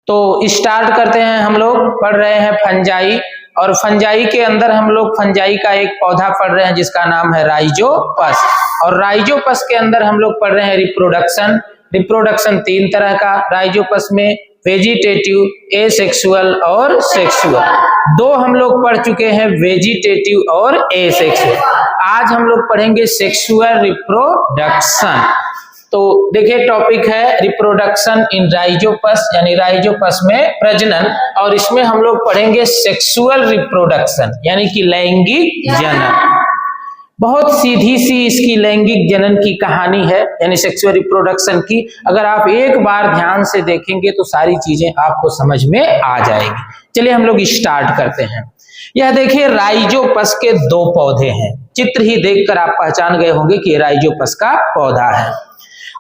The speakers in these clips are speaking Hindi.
तो स्टार्ट करते हैं। हम लोग पढ़ रहे हैं फंजाई, और फंजाई के अंदर हम लोग फंजाई का एक पौधा पढ़ रहे हैं जिसका नाम है राइजोपस। और राइजोपस के अंदर हम लोग पढ़ रहे हैं रिप्रोडक्शन। रिप्रोडक्शन तीन तरह का राइजोपस में, वेजिटेटिव, एसेक्सुअल और सेक्सुअल। दो हम लोग पढ़ चुके हैं, वेजिटेटिव और एसेक्सुअल। आज हम लोग पढ़ेंगे सेक्सुअल रिप्रोडक्शन। तो देखिए टॉपिक है रिप्रोडक्शन इन राइजोपस, यानी राइजोपस में प्रजनन, और इसमें हम लोग पढ़ेंगे सेक्सुअल रिप्रोडक्शन यानी कि लैंगिक जनन। बहुत सीधी सी इसकी लैंगिक जनन की कहानी है, यानी सेक्सुअल रिप्रोडक्शन की। अगर आप एक बार ध्यान से देखेंगे तो सारी चीजें आपको समझ में आ जाएगी। चलिए हम लोग स्टार्ट करते हैं। यह देखिए राइजोपस के दो पौधे हैं। चित्र ही देखकर आप पहचान गए होंगे कि राइजोपस का पौधा है।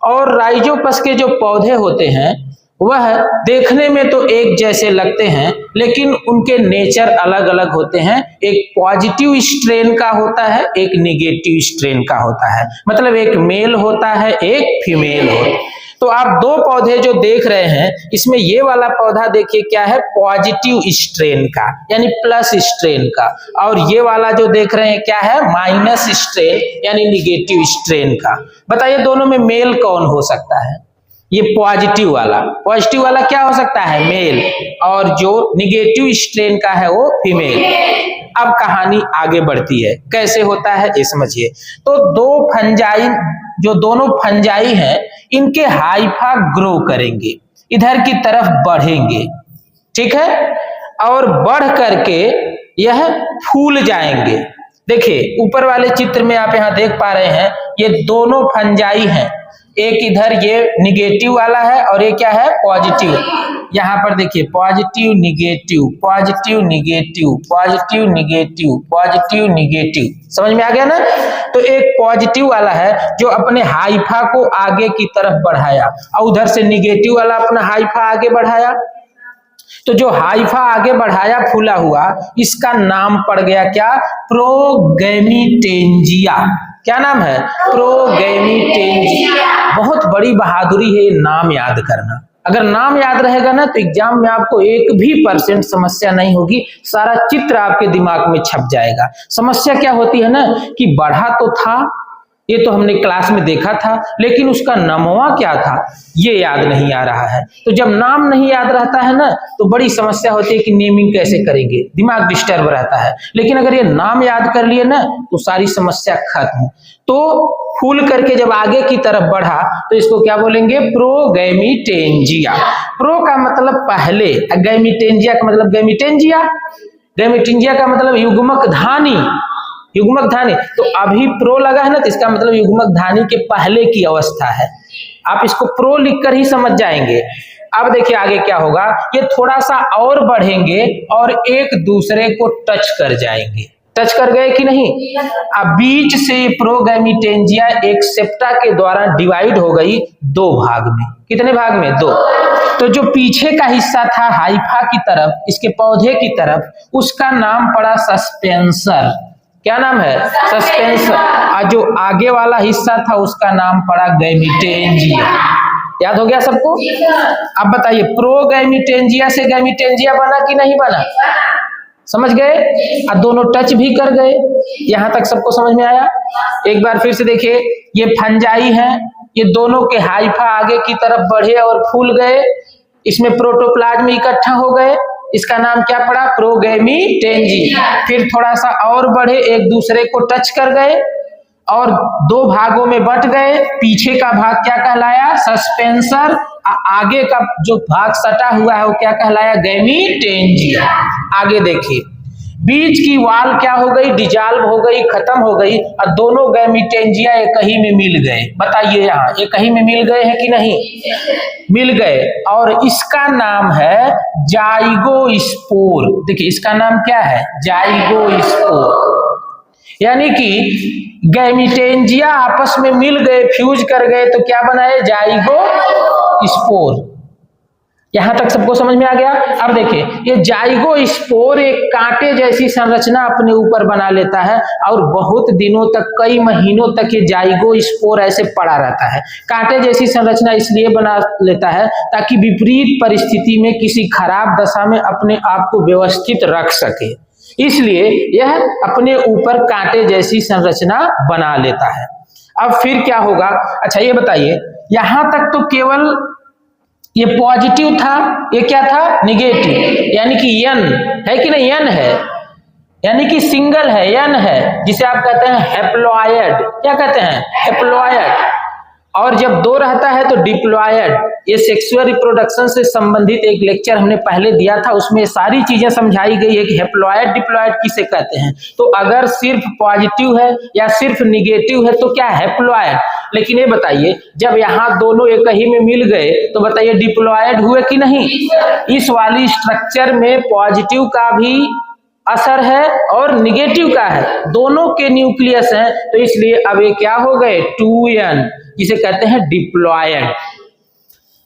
और राइजोपस के जो पौधे होते हैं वह देखने में तो एक जैसे लगते हैं, लेकिन उनके नेचर अलग अलग होते हैं। एक पॉजिटिव स्ट्रेन का होता है, एक निगेटिव स्ट्रेन का होता है। मतलब एक मेल होता है, एक फीमेल होता है। तो आप दो पौधे जो देख रहे हैं, इसमें ये वाला पौधा देखिए क्या है, पॉजिटिव स्ट्रेन का यानी प्लस स्ट्रेन का, और ये वाला जो देख रहे हैं क्या है, माइनस स्ट्रेन यानी निगेटिव स्ट्रेन का। बताइए दोनों में मेल कौन हो सकता है? ये पॉजिटिव वाला क्या हो सकता है, मेल, और जो निगेटिव स्ट्रेन का है वो फीमेल। अब कहानी आगे बढ़ती है, कैसे होता है ये समझिए। तो दो फंजाई, जो दोनों फंजाई हैं, इनके हाइफा ग्रो करेंगे, इधर की तरफ बढ़ेंगे, ठीक है, और बढ़ करके यह फूल जाएंगे। देखिए ऊपर वाले चित्र में आप यहाँ देख पा रहे हैं, ये दोनों फंजाई हैं। एक इधर ये निगेटिव वाला है और ये क्या है, पॉजिटिव। यहाँ पर देखिए positive negative, positive negative, positive negative, positive negative. समझ में आ गया ना? तो एक पॉजिटिव वाला है जो अपने हाइफा को आगे की तरफ बढ़ाया, और उधर से निगेटिव वाला अपना हाइफा आगे बढ़ाया। तो जो हाइफा आगे बढ़ाया फूला हुआ, इसका नाम पड़ गया क्या, प्रोगैमिटेंजिया। क्या नाम है, प्रोगैमिटेंजिया। बहुत बड़ी बहादुरी है ये नाम याद करना। अगर नाम याद रहेगा ना तो एग्जाम में आपको 1% समस्या नहीं होगी, सारा चित्र आपके दिमाग में छप जाएगा। समस्या क्या होती है ना कि बढ़ा तो था, ये तो हमने क्लास में देखा था, लेकिन उसका नामवा क्या था ये याद नहीं आ रहा है। तो जब नाम नहीं याद रहता है ना तो बड़ी समस्या होती है कि नेमिंग कैसे करेंगे, दिमाग डिस्टर्ब रहता है। लेकिन अगर ये नाम याद कर लिए ना तो सारी समस्या खत्म। तो फूल करके जब आगे की तरफ बढ़ा तो इसको क्या बोलेंगे, प्रोगैमिटेंजिया। प्रो का मतलब पहले, गैमिटेंजिया का मतलब गैमिटेंजिया, गैमिटेंजिया का मतलब युग्मक धानी, युग्मक धानी। तो अभी प्रो लगा है ना तो इसका मतलब युग्मक धानी के पहले की अवस्था है। आप इसको प्रो लिखकर ही समझ जाएंगे। अब देखिए आगे क्या होगा, ये थोड़ा सा और बढ़ेंगे और एक दूसरे को टच कर जाएंगे। टच कर गए कि नहीं? अब बीच से प्रोगैमिटेंजिया एक सेप्टा के द्वारा डिवाइड हो गई दो भाग में। कितने भाग में? दो। तो जो पीछे का हिस्सा था हाइफा की तरफ, इसके पौधे की तरफ, उसका नाम पड़ा सस्पेंसर। क्या नाम है? सस्पेंसर। और जो आगे वाला हिस्सा था उसका नाम पड़ा गैमिटेंजिया। याद हो गया सबको? अब बताइए प्रोगैमिटेंजिया से गैमिटेंजिया बना कि नहीं बना? समझ गए? और दोनों टच भी कर गए। यहां तक सबको समझ में आया? एक बार फिर से देखिए, ये फंजाई है, ये दोनों के हाइफा आगे की तरफ बढ़े और फूल गए, इसमें प्रोटोप्लाज्म इकट्ठा हो गए, इसका नाम क्या पड़ा, प्रोगैमिटेंजिया। फिर थोड़ा सा और बढ़े, एक दूसरे को टच कर गए और दो भागों में बंट गए। पीछे का भाग क्या कहलाया, सस्पेंसर, आगे का जो भाग सटा हुआ है वो क्या कहलाया, गैमिटेंजिया। आगे देखिए, बीच की वाल क्या हो गई, डिजॉल्व हो गई, खत्म हो गई, और दोनों गैमिटेंजिया एक ही में मिल गए। बताइए यहाँ एक ही में मिल गए हैं कि नहीं? मिल गए। और इसका नाम है जाइगोस्पोर। देखिए इसका नाम क्या है, जाइगोस्पोर। यानी कि गैमिटेंजिया आपस में मिल गए, फ्यूज कर गए, तो क्या बनाए, जाइगोस्पोर। यहां तक सबको समझ में आ गया। अब देखिए, ये जाइगोस्पोर एक कांटे जैसी संरचना अपने ऊपर बना लेता है और बहुत दिनों तक, कई महीनों तक ये जाइगोस्पोर ऐसे पड़ा रहता है। कांटे जैसी संरचना इसलिए बना लेता है ताकि विपरीत परिस्थिति में किसी खराब दशा में अपने आप को व्यवस्थित रख सके, इसलिए यह अपने ऊपर कांटे जैसी संरचना बना लेता है। अब फिर क्या होगा, अच्छा ये बताइए, यहां तक तो केवल ये पॉजिटिव था, ये क्या था, निगेटिव, यानी कि यन है कि नहीं, यन है, यानी कि सिंगल है, यन है, जिसे आप कहते हैं हैप्लॉयड। क्या कहते हैं, हैप्लॉयड। और जब दो रहता है तो डिप्लॉयड। ये सेक्सुअल रिप्रोडक्शन से संबंधित एक लेक्चर हमने पहले दिया था, उसमें सारी चीजें समझाई गई है कि हैप्लॉयड डिप्लॉयड किसे कहते हैं। तो अगर सिर्फ पॉजिटिव है या सिर्फ निगेटिव है तो क्या हैप्लॉयड। लेकिन ये बताइए, जब यहाँ दोनों एक ही में मिल गए तो बताइए डिप्लॉयड हुए कि नहीं। इस वाली स्ट्रक्चर में पॉजिटिव का भी असर है और निगेटिव का है, दोनों के न्यूक्लियस हैं, तो इसलिए अब ये क्या हो गए, 2n, जिसे कहते हैं डिप्लॉयड।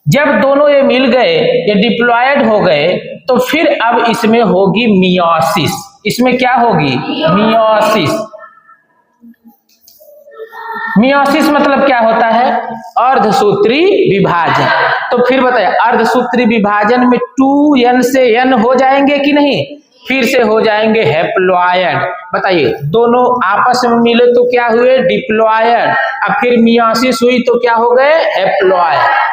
जब दोनों ये मिल गए, ये डिप्लॉयड हो गए, तो फिर अब इसमें होगी मियोसिस। इसमें क्या होगी, मियोसिस। मियोसिस मतलब क्या होता है, अर्धसूत्री विभाजन। तो फिर बताइए, अर्धसूत्री विभाजन में 2n से n हो जाएंगे कि नहीं, फिर से हो जाएंगे हैप्लॉयड। बताइए, दोनों आपस में मिले तो क्या हुए, डिप्लॉयड। अब फिर मियोसिस हुई तो क्या हो गए, हैप्लॉयड।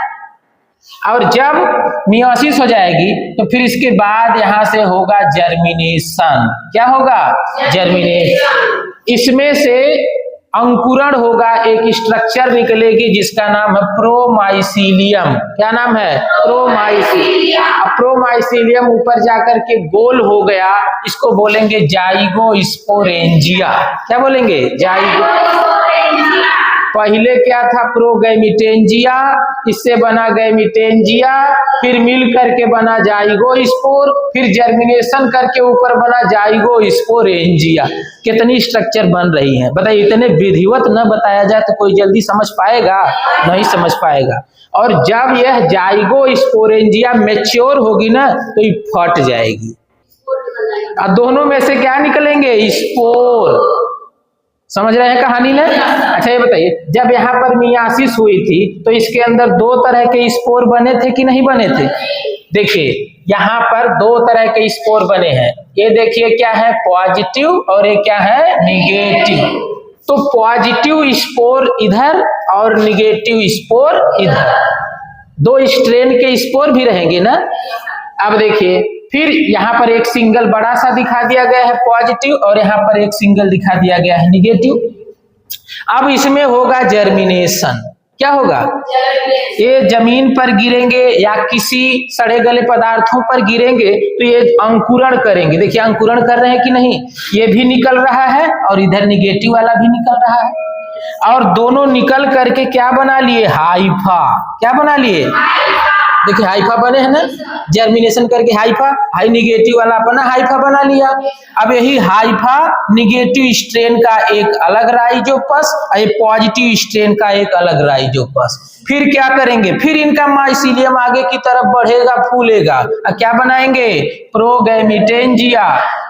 और जब मियोसिस हो जाएगी तो फिर इसके बाद यहां से होगा जर्मिनेशन। क्या होगा, जर्मिनेशन। इसमें से अंकुरण होगा, एक स्ट्रक्चर निकलेगी जिसका नाम है प्रोमाइसीलियम। क्या नाम है, प्रोमाइसीलियम। प्रोमाइसीलियम ऊपर जाकर के गोल हो गया, इसको बोलेंगे जाइगोस्पोरेंजिया। क्या बोलेंगे, जाइगोस्पोरेंजिया। पहले क्या था, प्रोगैमिटेंजिया, इससे बना गैमिटेंजिया, फिर मिल करके बना जाइगोस्पोर, फिर जर्मिनेशन करके ऊपर बना जाइगोस्पोरेंजिया। कितनी स्ट्रक्चर बन रही है बताइए। इतने विधिवत न बताया जाए तो कोई जल्दी समझ पाएगा, नहीं समझ पाएगा। और जब यह जाइगोस्पोरेंजिया मैच्योर होगी ना तो ये फट जाएगी और दोनों में से क्या निकलेंगे, स्पोर। समझ रहे हैं कहानी ने। अच्छा ये बताइए, जब यहाँ पर मियोसिस हुई थी तो इसके अंदर दो तरह के स्पोर बने थे कि नहीं बने थे। देखिए, यहाँ पर दो तरह के स्पोर बने हैं। ये देखिए क्या है, पॉजिटिव, और ये क्या है, निगेटिव। तो पॉजिटिव स्पोर इधर और निगेटिव स्पोर इधर, दो स्ट्रेन के स्पोर भी रहेंगे ना। अब देखिए, फिर यहाँ पर एक सिंगल बड़ा सा दिखा दिया गया है पॉजिटिव, और यहाँ पर एक सिंगल दिखा दिया गया है निगेटिव। अब इसमें होगा जर्मिनेशन। क्या होगा, ये जमीन पर गिरेंगे या किसी सड़े गले पदार्थों पर गिरेंगे तो ये अंकुरण करेंगे। देखिए अंकुरण कर रहे हैं कि नहीं, ये भी निकल रहा है और इधर निगेटिव वाला भी निकल रहा है, और दोनों निकल करके क्या बना लिए, हाइफा। क्या बना लिए, देखिए हाइफा बने हैं ना, जर्मिनेशन करके हाइफा, हाई निगेटिव वाला अपना हाइफा बना लिया। अब यही हाइफा निगेटिव स्ट्रेन का एक अलग राइजोपस, और पॉजिटिव स्ट्रेन का एक अलग राइजोपस। फिर क्या करेंगे, फिर इनका माइसीलियम आगे की तरफ बढ़ेगा, फूलेगा, और क्या बनाएंगे, प्रोगैमिटेंजिया।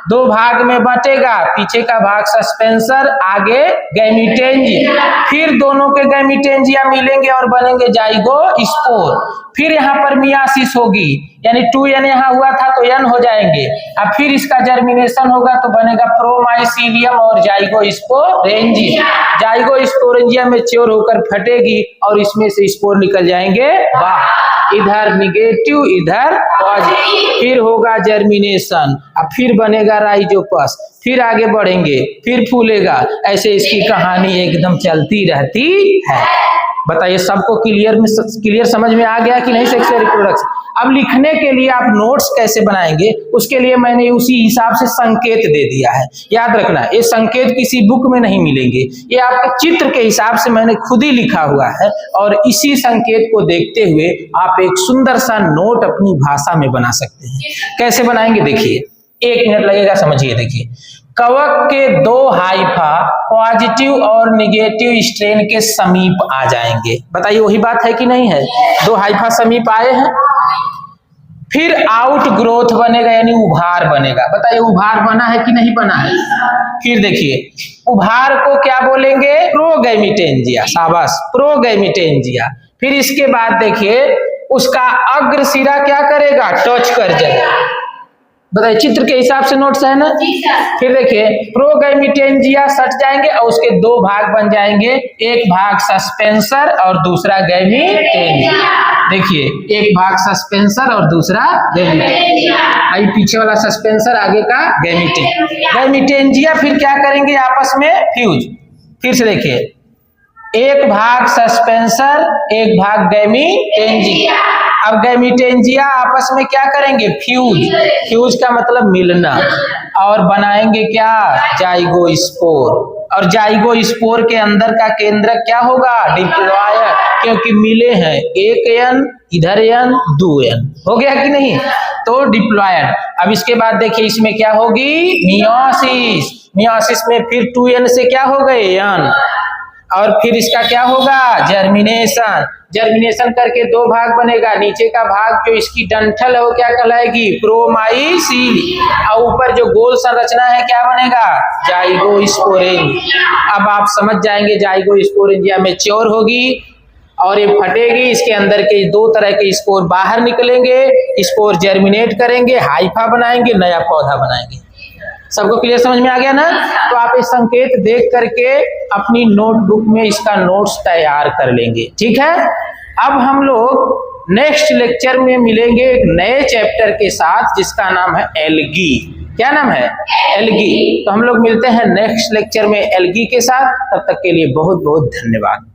दो भाग में बटेगा, पीछे का भाग सस्पेंसर, आगे गैमिटेंजिया। फिर दोनों के गैमिटेंजिया मिलेंगे और बनेंगे जाइगोस्पोर। फिर यहाँ पर मियोसिस होगी, यानी 2n यहाँ हुआ था तो n हो जाएंगे। अब फिर इसका जर्मिनेशन होगा तो बनेगा प्रोमाइसीलियम और जाइगोस्पोरेंजिया। जाइगोस्पोरेंजिया मैच्योर होकर फटेगी और इसमें से स्पोर निकल जाएंगे बाहर, इधर निगेटिव इधर पॉजिटिव। फिर होगा जर्मिनेशन, अब फिर बनेगा राइजोपस, फिर आगे बढ़ेंगे, फिर फूलेगा। ऐसे इसकी कहानी एकदम चलती रहती है। बताइए सबको क्लियर समझ में आ गया कि नहीं सेक्सुअल रिप्रोडक्शन। अब लिखने के लिए आप नोट्स कैसे बनाएंगे, उसके लिए मैंने उसी हिसाब से संकेत दे दिया है। याद रखना, ये संकेत किसी बुक में नहीं मिलेंगे, ये आपके चित्र के हिसाब से मैंने खुद ही लिखा हुआ है, और इसी संकेत को देखते हुए आप एक सुंदर सा नोट अपनी भाषा में बना सकते हैं। कैसे बनाएंगे देखिए, 1 मिनट लगेगा, समझिए। देखिए, कवक के दो हाइफा पॉजिटिव और निगेटिव स्ट्रेन के समीप आ जाएंगे। बताइए वही बात है कि नहीं है, दो हाइफा समीप आए हैं। फिर आउट ग्रोथ बनेगा यानी उभार बनेगा। बताइए उभार बना है कि नहीं बना है? फिर देखिए उभार को क्या बोलेंगे? प्रोगैमिटेंजिया। शाबाश, प्रोगैमिटेंजिया। फिर इसके बाद देखिए उसका अग्र सिरा क्या करेगा? टच कर जाएगा। बताइए चित्र के हिसाब से नोट्स है ना? फिर देखिए प्रोगैमिटेंजिया सट जाएंगे और उसके दो भाग बन जाएंगे, एक भाग सस्पेंसर और दूसरा गैमिटेंजिया। देखिए एक भाग सस्पेंसर और दूसरा गैमिटेंजिया, आई पीछे वाला सस्पेंसर आगे का गैमिटेंजिया। गैमिटेंजिया फिर क्या करेंगे? आपस में फ्यूज। फिर से देखिए एक भाग सस्पेंसर एक भाग गैमिटेंजिया। अब गैमिटेंजिया आपस में क्या करेंगे? फ्यूज। फ्यूज का मतलब मिलना, और बनाएंगे क्या? जाइगोस्पोर। और जाइगोस्पोर के अंदर का केंद्रक क्या होगा? डिप्लॉयड, क्योंकि मिले हैं एक एन इधर एन दो एन, हो गया कि नहीं? तो डिप्लॉयड। अब इसके बाद देखिए इसमें क्या होगी? मियोसिस। मियोसिस में फिर 2n से क्या हो गए? एन। और फिर इसका क्या होगा? जर्मिनेशन। जर्मिनेशन करके दो भाग बनेगा, नीचे का भाग जो इसकी डंठल है वो क्या कहलाएगी? प्रोमाइसील, और ऊपर जो गोल संरचना है क्या बनेगा? जाइगोस्पोरेंजिया। अब आप समझ जाएंगे जाइगोस्पोरेंजिया मैच्योर होगी और ये फटेगी, इसके अंदर के दो तरह के स्पोर बाहर निकलेंगे, स्पोर जर्मिनेट करेंगे, हाइफा बनाएंगे, नया पौधा बनाएंगे। सबको क्लियर समझ में आ गया ना? तो आप इस संकेत देख करके अपनी नोटबुक में इसका नोट्स तैयार कर लेंगे, ठीक है? अब हम लोग नेक्स्ट लेक्चर में मिलेंगे एक नए चैप्टर के साथ जिसका नाम है एल्गी। क्या नाम है? एल्गी। तो हम लोग मिलते हैं नेक्स्ट लेक्चर में एल्गी के साथ। तब तक के लिए बहुत बहुत धन्यवाद।